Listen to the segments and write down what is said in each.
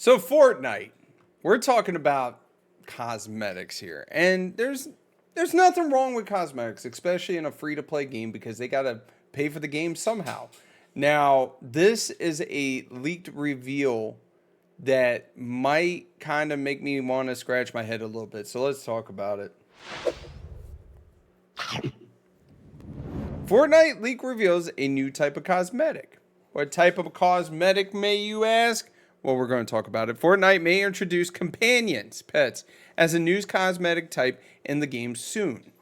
So Fortnite, we're talking about cosmetics here, and there's nothing wrong with cosmetics, especially in a free to play game because they gotta pay for the game somehow. Now, this is a leaked reveal that might kind of make me want to scratch my head a little bit. So let's talk about it. Fortnite leak reveals a new type of cosmetic. What type of cosmetic, may you ask? Well, we're going to talk about it. Fortnite may introduce companions, pets, as a new cosmetic type in the game soon.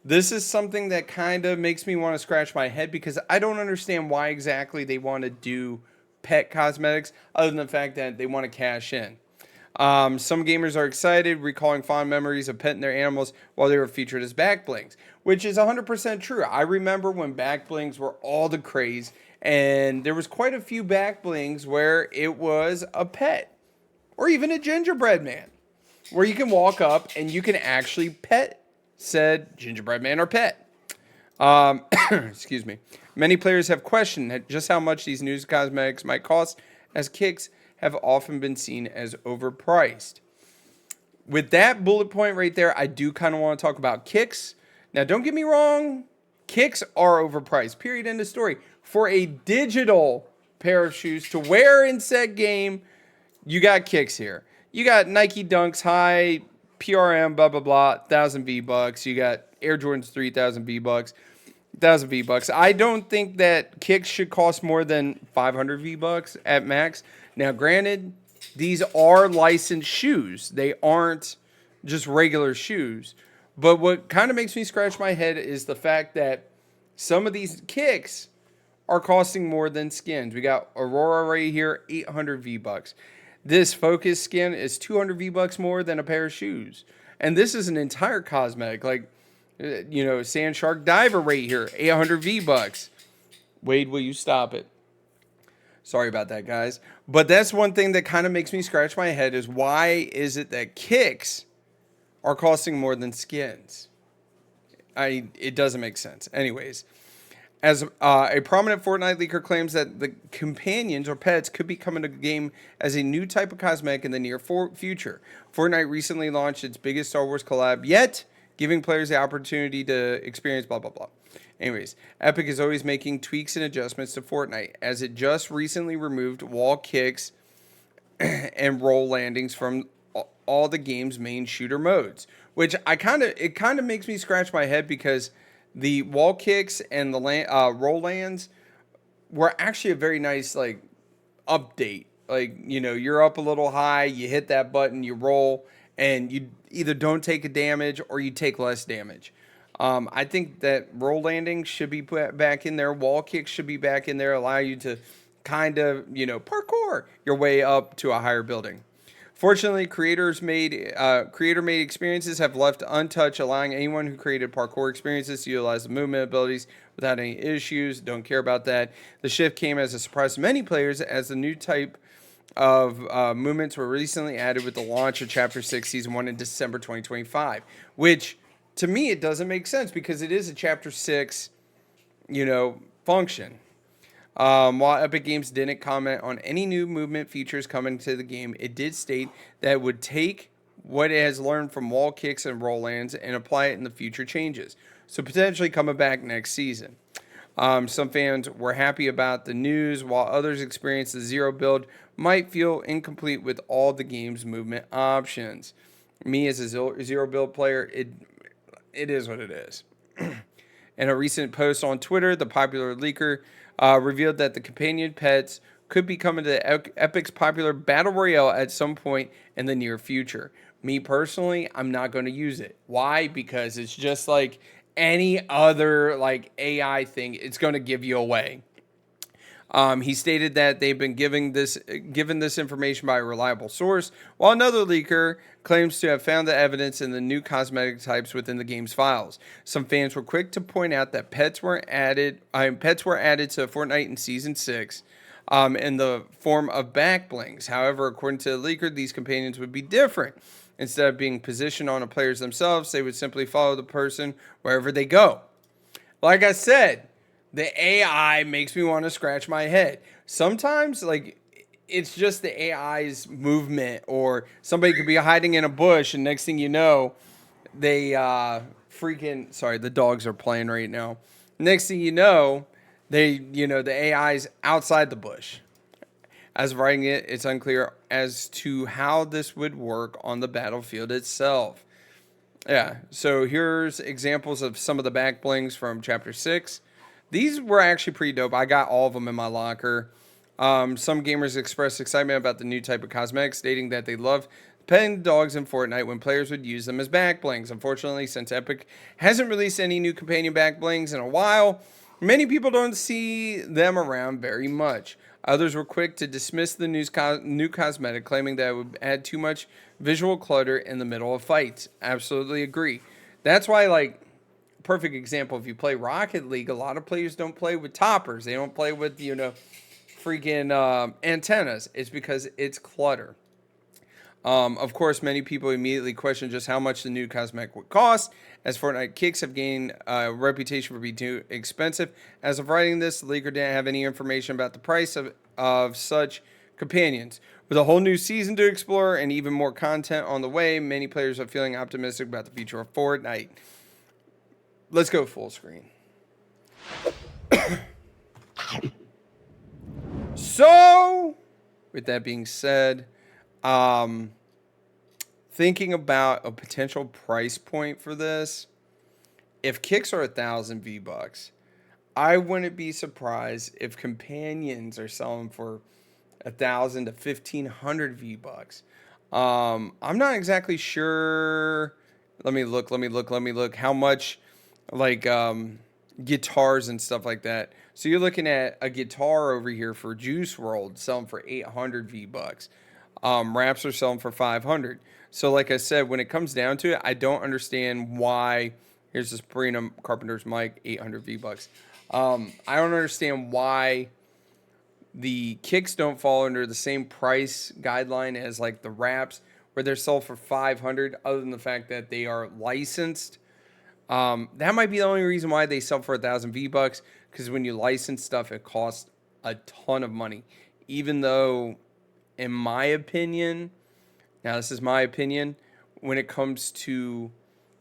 This is something that kind of makes me want to scratch my head because I don't understand why exactly they want to do pet cosmetics other than the fact that they want to cash in. Some gamers are excited, recalling fond memories of petting their animals while they were featured as back blings, which is 100% true. I remember when back blings were all the craze, and there was quite a few back blings where it was a pet or even a gingerbread man, where you can walk up and you can actually pet said gingerbread man or pet. Excuse me. Many players have questioned just how much these new cosmetics might cost, as kicks have often been seen as overpriced. With that bullet point right there, I do kind of want to talk about kicks. Now, don't get me wrong, kicks are overpriced. Period. End of story. For a digital pair of shoes to wear in said game, you got kicks here. You got Nike Dunks High, PRM, blah blah blah, 1,000 V bucks. You got Air Jordans 3,000 V bucks. 1,000 V bucks. I don't think that kicks should cost more than 500 V bucks at max. Now, granted, these are licensed shoes. They aren't just regular shoes. But what kind of makes me scratch my head is the fact that some of these kicks are costing more than skins. We got Aurora right here, 800 V bucks. This Focus skin is 200 V bucks more than a pair of shoes. And this is an entire cosmetic. Like, Sand Shark Diver right here, 800 V bucks. Wade, will you stop it? Sorry about that, guys. But that's one thing that kind of makes me scratch my head is why is it that kicks are costing more than skins? It doesn't make sense. Anyways, as a prominent Fortnite leaker claims that the companions or pets could be coming to the game as a new type of cosmetic in the near future. Fortnite recently launched its biggest Star Wars collab yet, giving players the opportunity to experience blah, blah, blah. Anyways, Epic is always making tweaks and adjustments to Fortnite, as it just recently removed wall kicks and roll landings from all the game's main shooter modes, which it kind of makes me scratch my head because the wall kicks and the roll lands were actually a very nice update. Like, you're up a little high, you hit that button, you roll, and you either don't take a damage or you take less damage. I think that roll landing should be put back in there. Wall kicks should be back in there, allow you to kind of, parkour your way up to a higher building. Fortunately, creator-made experiences have left untouched, allowing anyone who created parkour experiences to utilize the movement abilities without any issues. Don't care about that. The shift came as a surprise to many players, as the new type of movements were recently added with the launch of Chapter 6 Season 1 in December 2025, which, to me, it doesn't make sense because it is a Chapter 6, function. While Epic Games didn't comment on any new movement features coming to the game, it did state that it would take what it has learned from wall kicks and roll lands and apply it in the future changes, so potentially coming back next season. Some fans were happy about the news, while others experienced the zero build might feel incomplete with all the game's movement options. Me, as a zero build player, it is what it is. In a recent post on Twitter, the popular leaker revealed that the companion pets could be coming to Epic's popular Battle Royale at some point in the near future. Me personally, I'm not going to use it. Why? Because it's just like any other AI thing. It's going to give you away. He stated that they've been given this information by a reliable source, while another leaker claims to have found the evidence in the new cosmetic types within the game's files. Some fans were quick to point out that pets were added to Fortnite in Season 6 in the form of back blings. However, according to the leaker, these companions would be different. Instead of being positioned on the players themselves, they would simply follow the person wherever they go. Like I said, the AI makes me want to scratch my head. Sometimes, it's just the AI's movement, or somebody could be hiding in a bush, and next thing you know, they freaking sorry, the dogs are playing right now. Next thing you know, the AI's outside the bush. As of writing it, it's unclear as to how this would work on the battlefield itself. Yeah, so here's examples of some of the back blings from Chapter 6. These were actually pretty dope. I got all of them in my locker. Some gamers expressed excitement about the new type of cosmetics, stating that they love petting dogs in Fortnite when players would use them as back blings. Unfortunately, since Epic hasn't released any new companion back blings in a while, many people don't see them around very much. Others were quick to dismiss the new cosmetic, claiming that it would add too much visual clutter in the middle of fights. Absolutely agree. That's why, like, perfect example, if you play Rocket League, a lot of players don't play with toppers. They don't play with, freaking antennas. It's because it's clutter. Of course, many people immediately question just how much the new cosmetic would cost, as Fortnite kicks have gained a reputation for being too expensive. As of writing this, the leaker didn't have any information about the price of such companions. With a whole new season to explore and even more content on the way, many players are feeling optimistic about the future of Fortnite. Let's go full screen. So, with that being said, thinking about a potential price point for this, if kicks are 1,000 V-Bucks, I wouldn't be surprised if companions are selling for 1,000 to 1,500 V-Bucks. I'm not exactly sure. Let me look. How much, like, guitars and stuff like that. So you're looking at a guitar over here for Juice WRLD selling for 800 V-Bucks. Raps are selling for 500. So like I said, when it comes down to it, I don't understand why. Here's the Sabrina Carpenter's mic, 800 V-Bucks. I don't understand why the kicks don't fall under the same price guideline as like the raps, where they're sold for 500, other than the fact that they are licensed. That might be the only reason why they sell for 1,000 V-Bucks, because when you license stuff, it costs a ton of money. Even though, in my opinion, now this is my opinion, when it comes to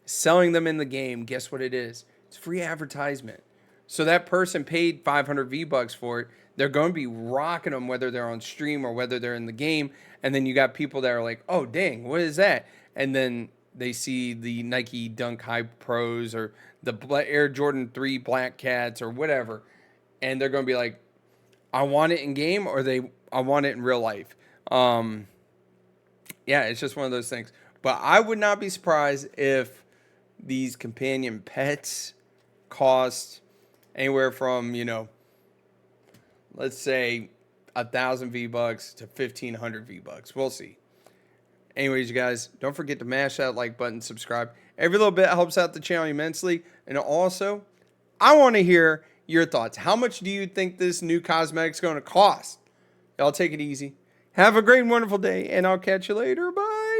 selling them in the game, guess what it is? It's free advertisement. So that person paid 500 V-Bucks for it. They're going to be rocking them whether they're on stream or whether they're in the game. And then you got people that are like, oh, dang, what is that? And then they see the Nike Dunk High Pros or the Air Jordan 3 Black Cats or whatever. And they're going to be like, I want it in game, or I want it in real life. Yeah, it's just one of those things. But I would not be surprised if these companion pets cost anywhere from, let's say 1,000 V-Bucks to 1,500 V-Bucks. We'll see. Anyways, you guys, don't forget to mash that like button, subscribe. Every little bit helps out the channel immensely. And also, I want to hear your thoughts. How much do you think this new cosmetic's going to cost? Y'all take it easy. Have a great and wonderful day, and I'll catch you later. Bye.